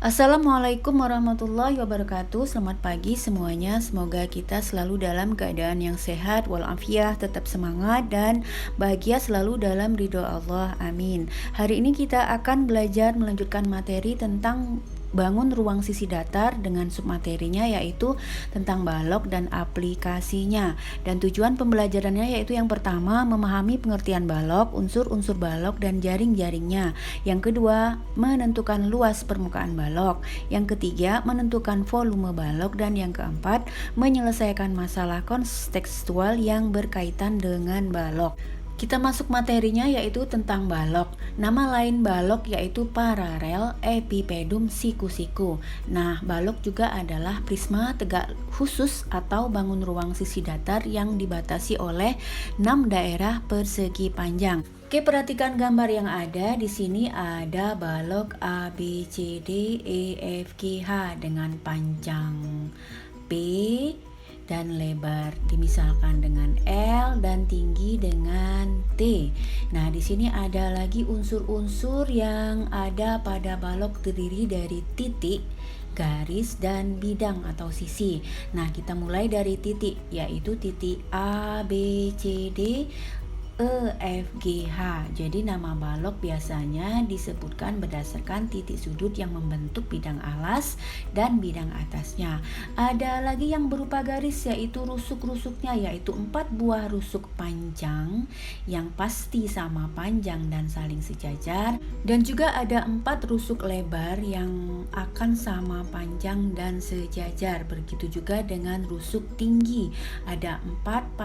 Assalamualaikum warahmatullahi wabarakatuh. Selamat pagi semuanya. Semoga kita selalu dalam keadaan yang sehat walafiat, tetap semangat dan bahagia selalu dalam ridho Allah. Amin. Hari ini kita akan belajar melanjutkan materi tentang bangun ruang sisi datar dengan submaterinya yaitu tentang balok dan aplikasinya. Dan tujuan pembelajarannya yaitu yang pertama memahami pengertian balok, unsur-unsur balok dan jaring-jaringnya. Yang kedua, menentukan luas permukaan balok. Yang ketiga, menentukan volume balok dan yang keempat, menyelesaikan masalah kontekstual yang berkaitan dengan balok. Kita masuk materinya yaitu tentang balok. Nama lain balok yaitu paralel epipedum siku-siku. Nah, balok juga adalah prisma tegak khusus atau bangun ruang sisi datar yang dibatasi oleh 6 daerah persegi panjang. Oke, perhatikan gambar yang ada. Di sini ada balok A, B, C, D, E, F, G, H dengan panjang P dan lebar dimisalkan dengan L dan tinggi dengan T. Nah, di sini ada lagi unsur-unsur yang ada pada balok terdiri dari titik, garis dan bidang atau sisi. Nah, kita mulai dari titik yaitu titik A, B, C, D, E, F, G, H. Jadi nama balok biasanya disebutkan berdasarkan titik sudut yang membentuk bidang alas dan bidang atasnya. Ada lagi yang berupa garis yaitu rusuk-rusuknya yaitu 4 buah rusuk panjang yang pasti sama panjang dan saling sejajar, dan juga ada 4 rusuk lebar yang akan sama panjang dan sejajar. Begitu juga dengan rusuk tinggi. Ada 4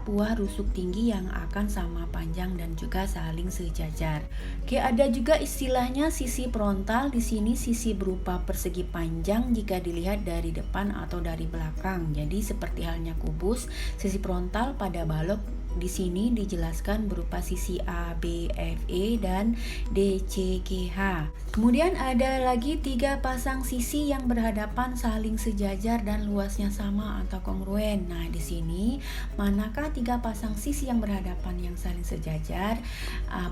buah rusuk tinggi yang akan sama panjang dan juga saling sejajar. Oke, ada juga istilahnya sisi frontal. Di sini sisi berupa persegi panjang jika dilihat dari depan atau dari belakang. Jadi seperti halnya kubus, sisi frontal pada balok di sini dijelaskan berupa sisi A, B, F, E dan D, C, G, H. Kemudian ada lagi 3 pasang sisi yang berhadapan saling sejajar dan luasnya sama atau kongruen. Nah, di sini manakah 3 pasang sisi yang berhadapan yang saling sejajar?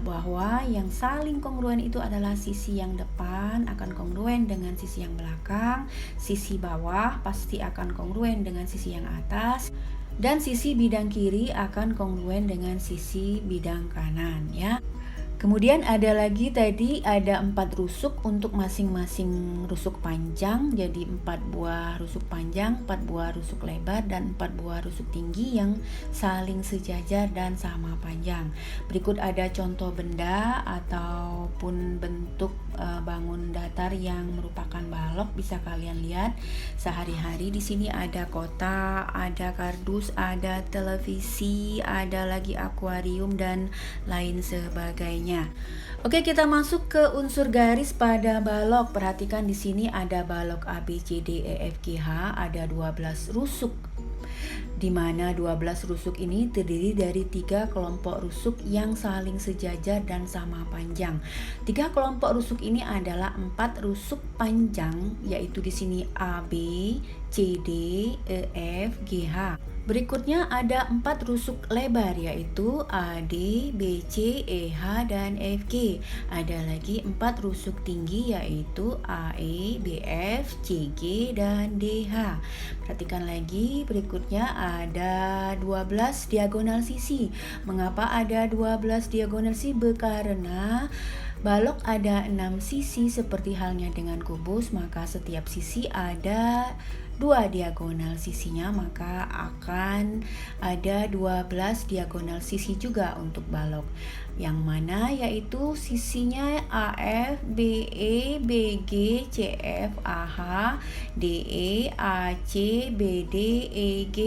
Bahwa yang saling kongruen itu adalah sisi yang depan akan kongruen dengan sisi yang belakang, sisi bawah pasti akan kongruen dengan sisi yang atas, dan sisi bidang kiri akan kongruen dengan sisi bidang kanan ya. Kemudian ada lagi tadi ada 4 rusuk untuk masing-masing rusuk panjang. Jadi 4 buah rusuk panjang, 4 buah rusuk lebar dan 4 buah rusuk tinggi yang saling sejajar dan sama panjang. Berikut ada contoh benda ataupun bentuk bangun datar yang merupakan balok, bisa kalian lihat sehari-hari. Di sini ada kotak, ada kardus, ada televisi, ada lagi akuarium dan lain sebagainya. Oke, kita masuk ke unsur garis pada balok. Perhatikan di sini ada balok A, B, C, D, E, F, G, H, ada 12 rusuk. Di mana 12 rusuk ini terdiri dari 3 kelompok rusuk yang saling sejajar dan sama panjang. 3 kelompok rusuk ini adalah 4 rusuk panjang yaitu di sini A, B, C, D, E, F, G, H. Berikutnya ada 4 rusuk lebar yaitu A, D, B, C, E, H, dan F, G. Ada lagi 4 rusuk tinggi yaitu A, E, B, F, C, G, dan D, H. Perhatikan lagi berikutnya ada 12 diagonal sisi. Mengapa ada 12 diagonal sisi? Karena balok ada 6 sisi seperti halnya dengan kubus, maka setiap sisi ada 2 diagonal sisinya, maka akan ada 12 diagonal sisi juga untuk balok. Yang mana yaitu sisinya AF, BE, BG, CF, AH, DE, AC, BD, EG,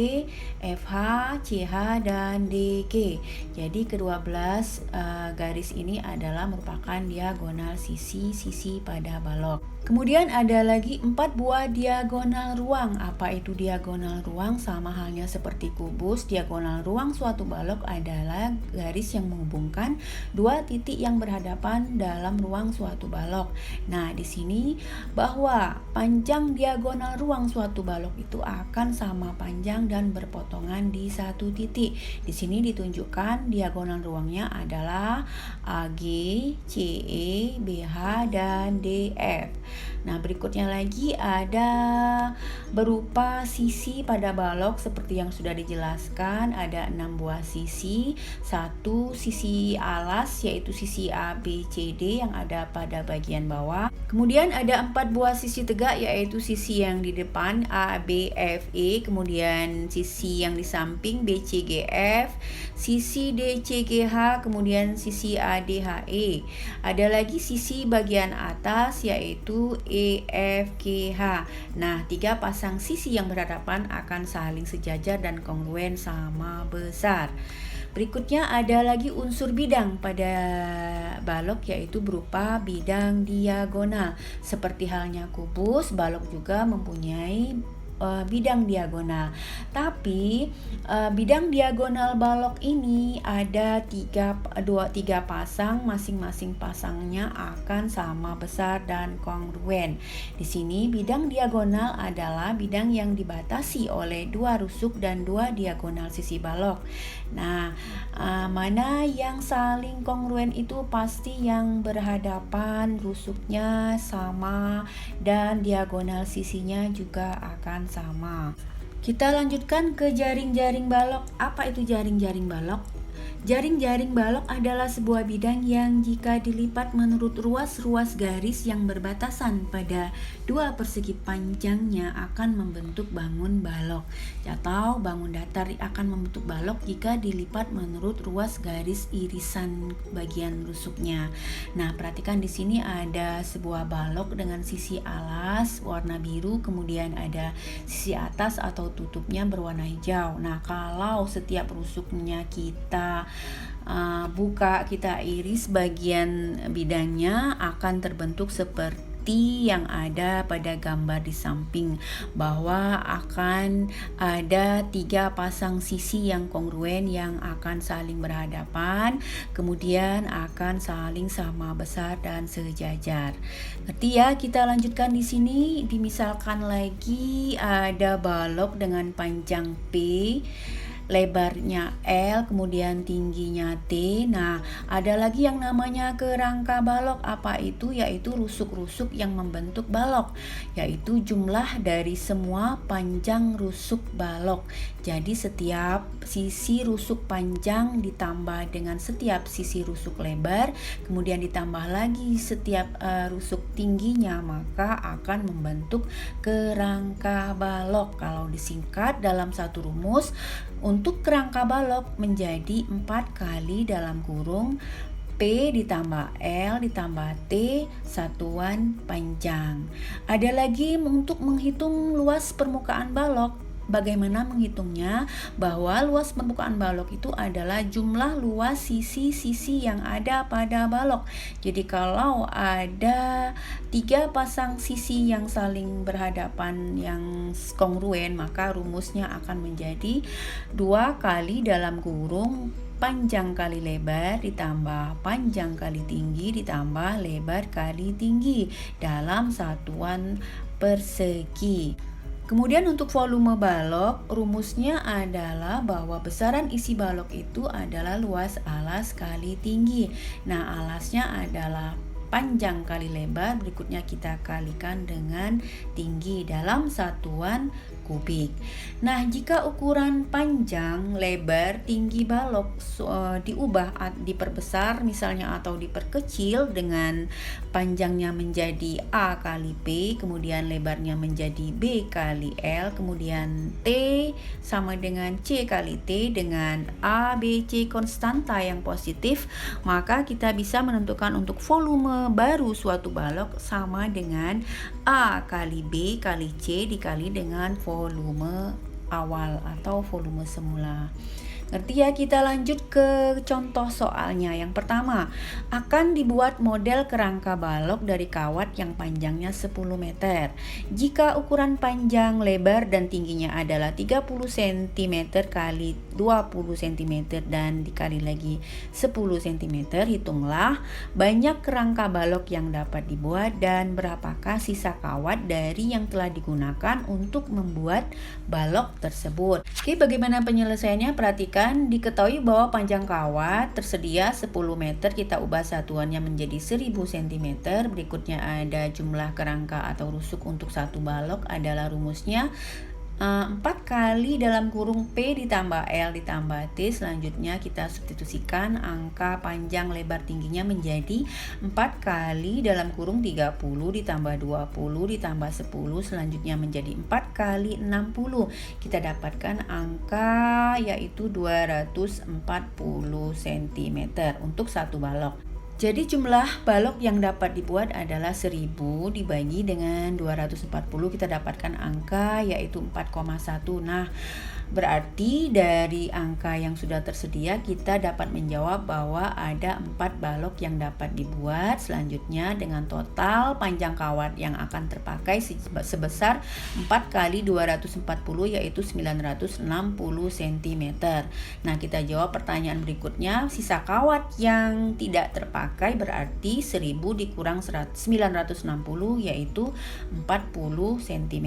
FH, CH, dan DG. Jadi ke-12 garis ini adalah merupakan diagonal sisi-sisi pada balok. Kemudian ada lagi 4 buah diagonal ruang. ruang. Apa itu diagonal ruang? Sama halnya seperti kubus, diagonal ruang suatu balok adalah garis yang menghubungkan dua titik yang berhadapan dalam ruang suatu balok. Nah, di sini bahwa panjang diagonal ruang suatu balok itu akan sama panjang dan berpotongan di satu titik. Di sini ditunjukkan diagonal ruangnya adalah AG, CE, BH, dan DF. Nah, berikutnya lagi ada berupa sisi pada balok seperti yang sudah dijelaskan, ada 6 buah sisi. Satu sisi alas yaitu sisi A, B, C, D yang ada pada bagian bawah. Kemudian ada 4 buah sisi tegak yaitu sisi yang di depan A, B, F, E, kemudian sisi yang di samping B, C, G, F, sisi D, C, G, H, kemudian sisi A, D, H, E. Ada lagi sisi bagian atas yaitu E, F, G, H. Nah, 3 pasang sisi yang berhadapan akan saling sejajar dan kongruen sama besar. Berikutnya ada lagi unsur bidang pada balok yaitu berupa bidang diagonal. Seperti halnya kubus, balok juga mempunyai bidang diagonal. Tapi bidang diagonal balok ini ada 3 pasang, masing-masing pasangnya akan sama besar dan kongruen. Di sini bidang diagonal adalah bidang yang dibatasi oleh 2 rusuk dan 2 diagonal sisi balok. Nah, mana yang saling kongruen itu pasti yang berhadapan, rusuknya sama dan diagonal sisinya juga akan sama. Kita lanjutkan ke jaring-jaring balok. Apa itu jaring-jaring balok? Jaring-jaring balok adalah sebuah bidang yang jika dilipat menurut ruas-ruas garis yang berbatasan pada 2 persegi panjangnya akan membentuk bangun balok, atau bangun datar akan membentuk balok jika dilipat menurut ruas garis irisan bagian rusuknya. Nah, perhatikan di sini ada sebuah balok dengan sisi alas warna biru, kemudian ada sisi atas atau tutupnya berwarna hijau. Nah, kalau setiap rusuknya kita buka, kita iris bagian bidangnya akan terbentuk seperti yang ada pada gambar di samping, bahwa akan ada 3 pasang sisi yang kongruen yang akan saling berhadapan, kemudian akan saling sama besar dan sejajar. Ngerti ya? Kita lanjutkan di sini. Dimisalkan lagi ada balok dengan panjang P, lebarnya L, kemudian tingginya T. Nah, ada lagi yang namanya kerangka balok. Apa itu? Yaitu rusuk-rusuk yang membentuk balok, yaitu jumlah dari semua panjang rusuk balok. Jadi setiap sisi rusuk panjang ditambah dengan setiap sisi rusuk lebar, kemudian ditambah lagi setiap rusuk tingginya, maka akan membentuk kerangka balok. Kalau disingkat dalam satu rumus, untuk kerangka balok menjadi 4 kali dalam kurung P ditambah L ditambah T satuan panjang. Ada lagi untuk menghitung luas permukaan balok. Bagaimana menghitungnya? Bahwa luas permukaan balok itu adalah jumlah luas sisi-sisi yang ada pada balok. Jadi kalau ada 3 pasang sisi yang saling berhadapan yang kongruen, maka rumusnya akan menjadi 2 kali dalam kurung panjang kali lebar ditambah panjang kali tinggi ditambah lebar kali tinggi dalam satuan persegi. Kemudian untuk volume balok, rumusnya adalah bahwa besaran isi balok itu adalah luas alas kali tinggi. Nah, alasnya adalah panjang kali lebar, berikutnya kita kalikan dengan tinggi dalam satuan kubik. Nah, jika ukuran panjang, lebar, tinggi balok diubah, diperbesar misalnya atau diperkecil dengan panjangnya menjadi A kali P, kemudian lebarnya menjadi B kali L, kemudian T sama dengan C kali T dengan A, B, C konstanta yang positif, maka kita bisa menentukan untuk volume baru suatu balok sama dengan A kali B kali C dikali dengan volume awal atau volume semula. Ngerti ya? Kita lanjut ke contoh soalnya. Yang pertama, akan dibuat model kerangka balok dari kawat yang panjangnya 10 meter. Jika ukuran panjang, lebar, dan tingginya adalah 30 cm kali 20 cm dan dikali lagi 10 cm, hitunglah banyak kerangka balok yang dapat dibuat dan berapakah sisa kawat dari yang telah digunakan untuk membuat balok tersebut. Oke, bagaimana penyelesaiannya? Perhatikan, diketahui bahwa panjang kawat tersedia 10 meter, kita ubah satuannya menjadi 1000 cm. Berikutnya ada jumlah kerangka atau rusuk untuk satu balok adalah rumusnya 4 kali dalam kurung P ditambah L ditambah T. Selanjutnya kita substitusikan angka panjang lebar tingginya menjadi 4 kali dalam kurung 30 ditambah 20 ditambah 10. Selanjutnya menjadi 4 kali 60. Kita dapatkan angka yaitu 240 cm untuk satu balok. Jadi jumlah balok yang dapat dibuat adalah 1000 dibagi dengan 240, kita dapatkan angka yaitu 4,1. Nah, berarti dari angka yang sudah tersedia kita dapat menjawab bahwa ada 4 balok yang dapat dibuat. Selanjutnya dengan total panjang kawat yang akan terpakai sebesar 4 kali 240 yaitu 960 cm. Nah, kita jawab pertanyaan berikutnya. Sisa kawat yang tidak terpakai berarti 1000 dikurang 960 yaitu 40 cm.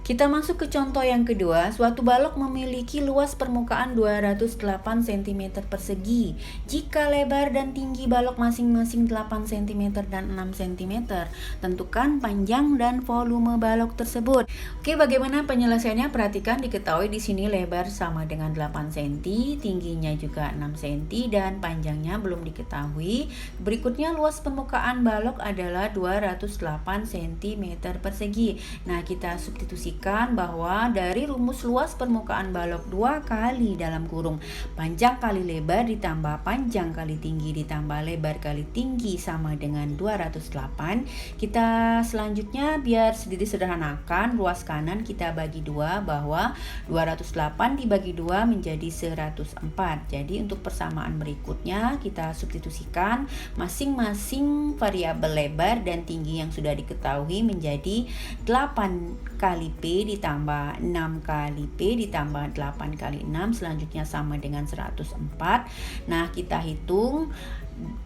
Kita masuk ke contoh yang kedua. Suatu balok memiliki luas permukaan 208 cm persegi. Jika lebar dan tinggi balok masing-masing 8 cm dan 6 cm, tentukan panjang dan volume balok tersebut. Oke, bagaimana penyelesaiannya? Perhatikan, diketahui di sini lebar sama dengan 8 cm, tingginya juga 6 cm dan panjangnya belum diketahui. Berikutnya luas permukaan balok adalah 208 cm persegi. Nah, kita substitusi bahwa dari rumus luas permukaan balok 2 kali dalam kurung panjang kali lebar ditambah panjang kali tinggi ditambah lebar kali tinggi sama dengan 208. Kita selanjutnya biar sedikit sederhanakan, luas kanan kita bagi 2, bahwa 208 dibagi 2 menjadi 104. Jadi untuk persamaan berikutnya kita substitusikan masing-masing variabel lebar dan tinggi yang sudah diketahui menjadi 8 kali P ditambah 6 kali P ditambah 8 kali 6, selanjutnya sama dengan 104. Nah, kita hitung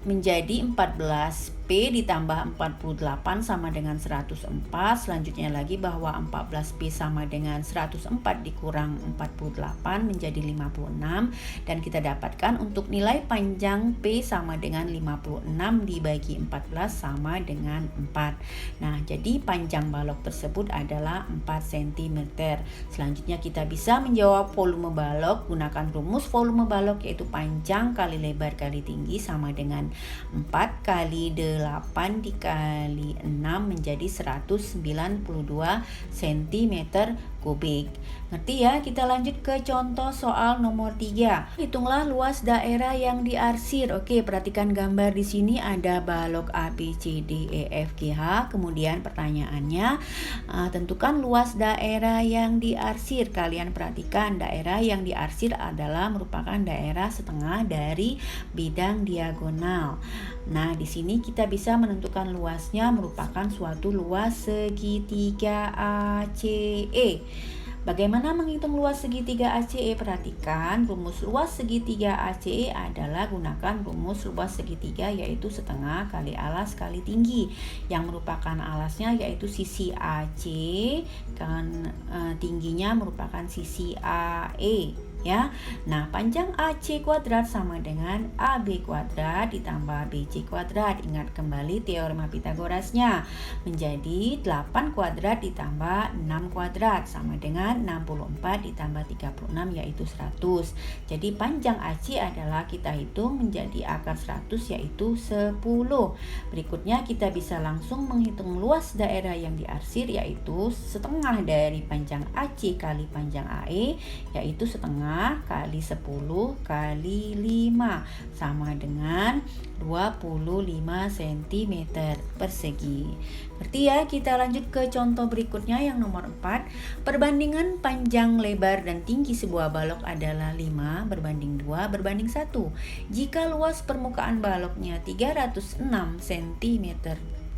menjadi 14 P ditambah 48 sama dengan 104. Selanjutnya lagi bahwa 14P sama dengan 104 dikurang 48 menjadi 56. Dan kita dapatkan untuk nilai panjang P sama dengan 56 dibagi 14 sama dengan 4. Nah, jadi panjang balok tersebut adalah 4 cm. Selanjutnya kita bisa menjawab volume balok gunakan rumus volume balok yaitu panjang kali lebar kali tinggi sama dengan 4 kali 8 dikali 6 menjadi 192 cm kubik. Ngerti ya? Kita lanjut ke contoh soal nomor 3. Hitunglah luas daerah yang diarsir. Oke, perhatikan gambar di sini ada balok A, B, C, D, E, F, G, H. Kemudian pertanyaannya, tentukan luas daerah yang diarsir. Kalian perhatikan, daerah yang diarsir adalah merupakan daerah setengah dari bidang diagonal. Nah, di sini kita bisa menentukan luasnya merupakan suatu luas segitiga ACE. Bagaimana menghitung luas segitiga ACE? Perhatikan, rumus luas segitiga ACE adalah gunakan rumus luas segitiga yaitu setengah kali alas kali tinggi, yang merupakan alasnya yaitu sisi AC kan tingginya merupakan sisi AE. Ya, nah panjang AC kuadrat sama dengan AB kuadrat ditambah BC kuadrat. Ingat kembali teorema Pitagorasnya, menjadi 8 kuadrat ditambah 6 kuadrat sama dengan 64 ditambah 36 yaitu 100. Jadi panjang AC adalah kita hitung menjadi akar 100 yaitu 10. Berikutnya kita bisa langsung menghitung luas daerah yang diarsir yaitu setengah dari panjang AC kali panjang AE yaitu setengah kali 10 kali 5 sama dengan 25 cm persegi. Berarti ya, kita lanjut ke contoh berikutnya yang nomor 4. Perbandingan panjang, lebar, dan tinggi sebuah balok adalah 5 berbanding 2 berbanding 1. Jika luas permukaan baloknya 306 cm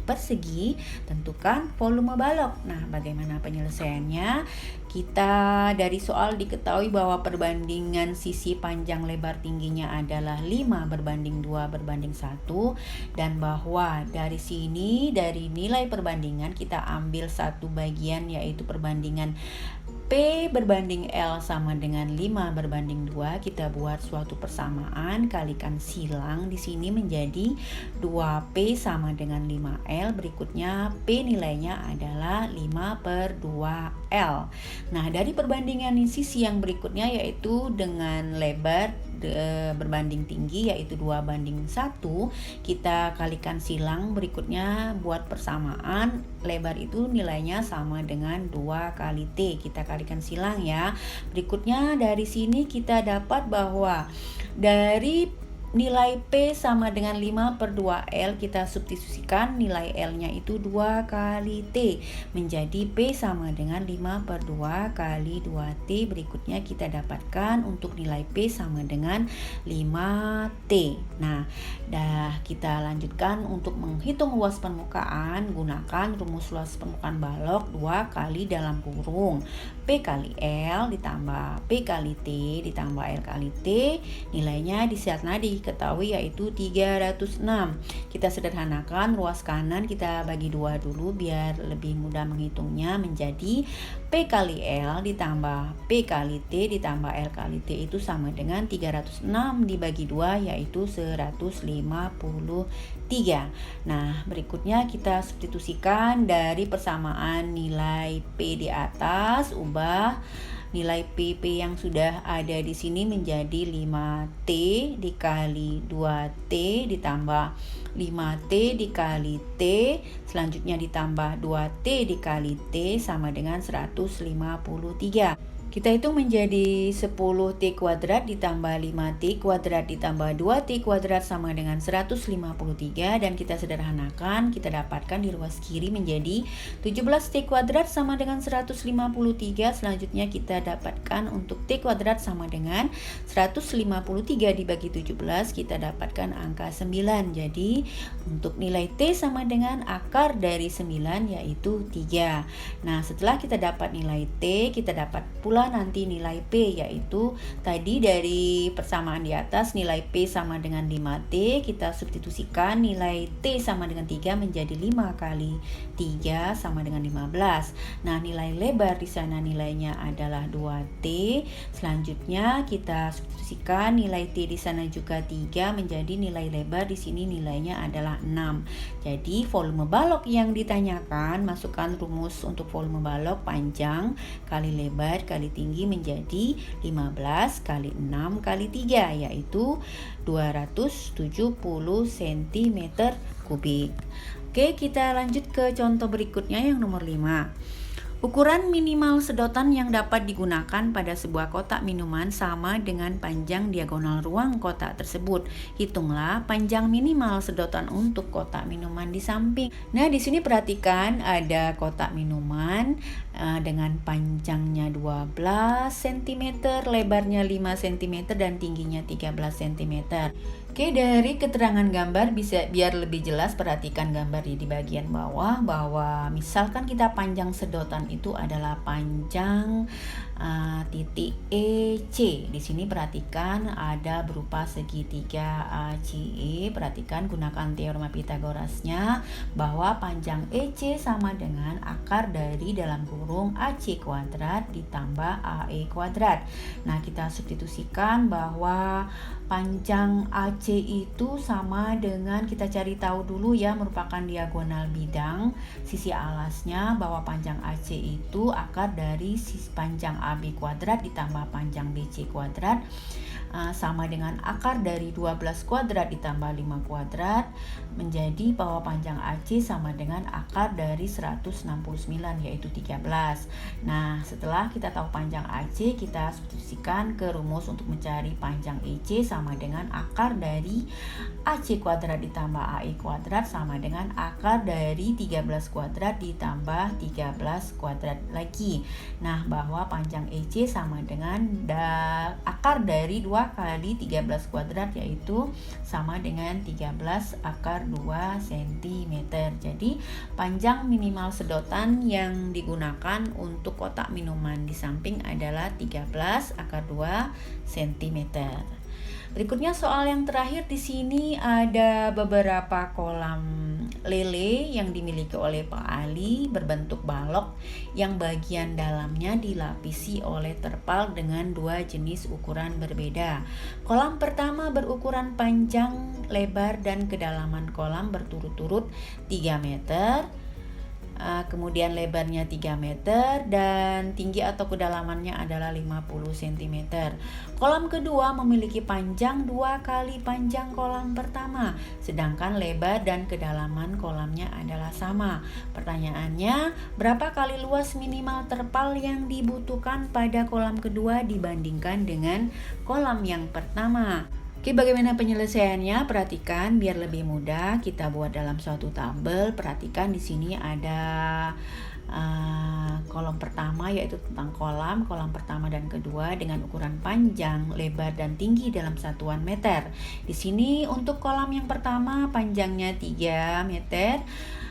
persegi, tentukan volume balok. Nah, bagaimana penyelesaiannya? Kita dari soal diketahui bahwa perbandingan sisi panjang, lebar, tingginya adalah 5 berbanding 2 berbanding 1, dan bahwa dari sini, dari nilai perbandingan kita ambil satu bagian, yaitu perbandingan P berbanding L sama dengan 5 berbanding 2. Kita buat suatu persamaan, kalikan silang di sini menjadi 2P sama dengan 5L. Berikutnya P nilainya adalah 5/2L. Nah, dari perbandingan sisi yang berikutnya yaitu dengan lebar berbanding tinggi yaitu 2/1, kita kalikan silang, berikutnya buat persamaan, lebar itu nilainya sama dengan 2 kali T, kita kalikan silang ya. Berikutnya dari sini kita dapat bahwa dari nilai P sama dengan 5/2L, kita substitusikan nilai L-nya itu 2 kali T, menjadi P sama dengan 5/2 kali 2T. Berikutnya kita dapatkan untuk nilai P sama dengan 5T. Nah, kita lanjutkan untuk menghitung luas permukaan. Gunakan rumus luas permukaan balok 2 kali dalam kurung P kali L ditambah P kali T ditambah L kali T. Nilainya di sana diketahui yaitu 306. Kita sederhanakan, ruas kanan kita bagi 2 dulu biar lebih mudah menghitungnya, menjadi P kali L ditambah P kali T ditambah L kali T itu sama dengan 306 dibagi 2 yaitu 153. Nah, berikutnya kita substitusikan dari persamaan nilai P di atas, ubah nilai PP yang sudah ada di sini menjadi 5T dikali 2T ditambah 5T dikali T, selanjutnya ditambah 2T dikali T sama dengan 153. Kita hitung menjadi 10T kuadrat ditambah 5T kuadrat ditambah 2T kuadrat sama dengan 153, dan kita sederhanakan, kita dapatkan di ruas kiri menjadi 17T kuadrat sama dengan 153. Selanjutnya kita dapatkan untuk T kuadrat sama dengan 153 dibagi 17, kita dapatkan angka 9. Jadi untuk nilai T sama dengan akar dari 9 yaitu 3. Nah, setelah kita dapat nilai T, kita dapat pula nanti nilai P, yaitu tadi dari persamaan di atas nilai P sama dengan 5T, kita substitusikan nilai T sama dengan 3 menjadi 5 kali 3 sama dengan 15. Nah, nilai lebar di sana nilainya adalah 2T. Selanjutnya kita substitusikan nilai T di sana juga 3 menjadi nilai lebar di sini nilainya adalah 6. Jadi volume balok yang ditanyakan, masukkan rumus untuk volume balok panjang kali lebar kali tinggi menjadi 15 kali 6 kali 3 yaitu 270 cm kubik. Oke, kita lanjut ke contoh berikutnya yang nomor 5. Ukuran minimal sedotan yang dapat digunakan pada sebuah kotak minuman sama dengan panjang diagonal ruang kotak tersebut. Hitunglah panjang minimal sedotan untuk kotak minuman di samping. Nah, di sini perhatikan ada kotak minuman dengan panjangnya 12 cm, lebarnya 5 cm dan tingginya 13 cm. Oke, dari keterangan gambar bisa biar lebih jelas, perhatikan gambar di bagian bawah bahwa misalkan kita panjang sedotan itu adalah panjang titik EC. Di sini perhatikan ada berupa segitiga ACE. Perhatikan, gunakan teorema Pythagorasnya bahwa panjang EC sama dengan akar dari dalam kurung AC kuadrat ditambah AE kuadrat. Nah, kita substitusikan bahwa panjang AC itu sama dengan, kita cari tahu dulu ya, merupakan diagonal bidang sisi alasnya, bahwa panjang AC itu akar dari sisi panjang AB kuadrat ditambah panjang BC kuadrat sama dengan akar dari 12 kuadrat ditambah 5 kuadrat, menjadi bahwa panjang AC sama dengan akar dari 169, yaitu 13. Nah, setelah kita tahu panjang AC, kita substitusikan ke rumus untuk mencari panjang EC sama dengan akar dari AC kuadrat ditambah AE kuadrat sama dengan akar dari 13 kuadrat ditambah 13 kuadrat lagi. Nah, bahwa panjang EC sama dengan akar dari 2 kali 13 kuadrat, yaitu sama dengan 13 akar 2 cm. Jadi panjang minimal sedotan yang digunakan untuk kotak minuman di samping adalah 13 akar 2 cm. Berikutnya soal yang terakhir, di sini ada beberapa kolam lele yang dimiliki oleh Pak Ali berbentuk balok yang bagian dalamnya dilapisi oleh terpal dengan dua jenis ukuran berbeda. Kolam pertama berukuran panjang, lebar, dan kedalaman kolam berturut-turut 3 meter. Kemudian lebarnya 3 meter dan tinggi atau kedalamannya adalah 50 cm. Kolam kedua memiliki panjang 2 kali panjang kolam pertama, sedangkan lebar dan kedalaman kolamnya adalah sama. Pertanyaannya, berapa kali luas minimal terpal yang dibutuhkan pada kolam kedua dibandingkan dengan kolam yang pertama? Oke, bagaimana penyelesaiannya? Perhatikan biar lebih mudah, kita buat dalam suatu tabel. Perhatikan di sini ada kolom pertama, yaitu tentang kolam pertama dan kedua dengan ukuran panjang, lebar, dan tinggi dalam satuan meter. Di sini untuk kolam yang pertama panjangnya 3 meter,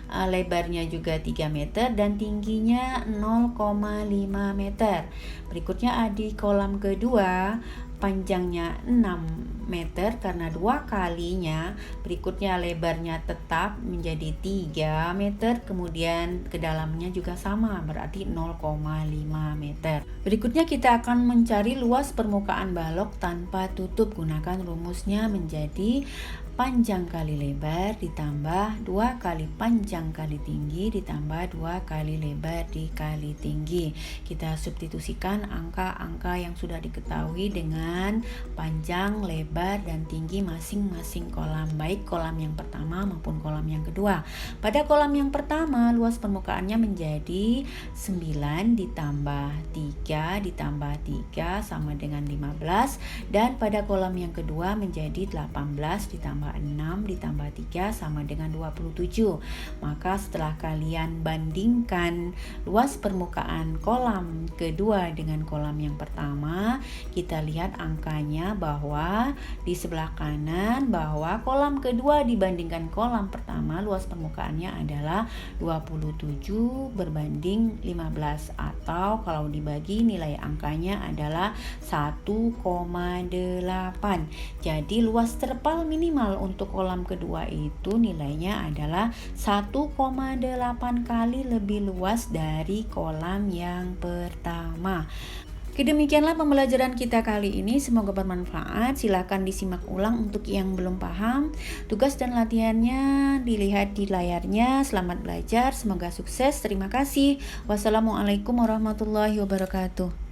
lebarnya juga 3 meter dan tingginya 0,5 meter. Berikutnya di kolam kedua panjangnya 6 meter karena 2 kalinya. Berikutnya lebarnya tetap menjadi 3 meter, kemudian kedalamannya juga sama, berarti 0,5 meter. Berikutnya kita akan mencari luas permukaan balok tanpa tutup. Gunakan rumusnya menjadi panjang kali lebar ditambah 2 kali panjang kali tinggi ditambah 2 kali lebar dikali tinggi. Kita substitusikan angka-angka yang sudah diketahui dengan panjang, lebar, dan tinggi masing-masing kolam, baik kolam yang pertama maupun kolam yang kedua. Pada kolam yang pertama luas permukaannya menjadi 9 ditambah 3 ditambah 3 sama dengan 15, dan pada kolam yang kedua menjadi 18 ditambah 6 ditambah 3 sama dengan 27. Maka setelah kalian bandingkan luas permukaan kolam kedua dengan kolam yang pertama, kita lihat angkanya bahwa di sebelah kanan bahwa kolam kedua dibandingkan kolam pertama luas permukaannya adalah 27 berbanding 15, atau kalau dibagi nilai angkanya adalah 1,8. Jadi luas terpal minimal untuk kolam kedua itu nilainya adalah 1,8 kali lebih luas dari kolam yang pertama. Oke, demikianlah pembelajaran kita kali ini, semoga bermanfaat. Silakan disimak ulang untuk yang belum paham. Tugas dan latihannya dilihat di layarnya. Selamat belajar, semoga sukses. Terima kasih. Wassalamualaikum warahmatullahi wabarakatuh.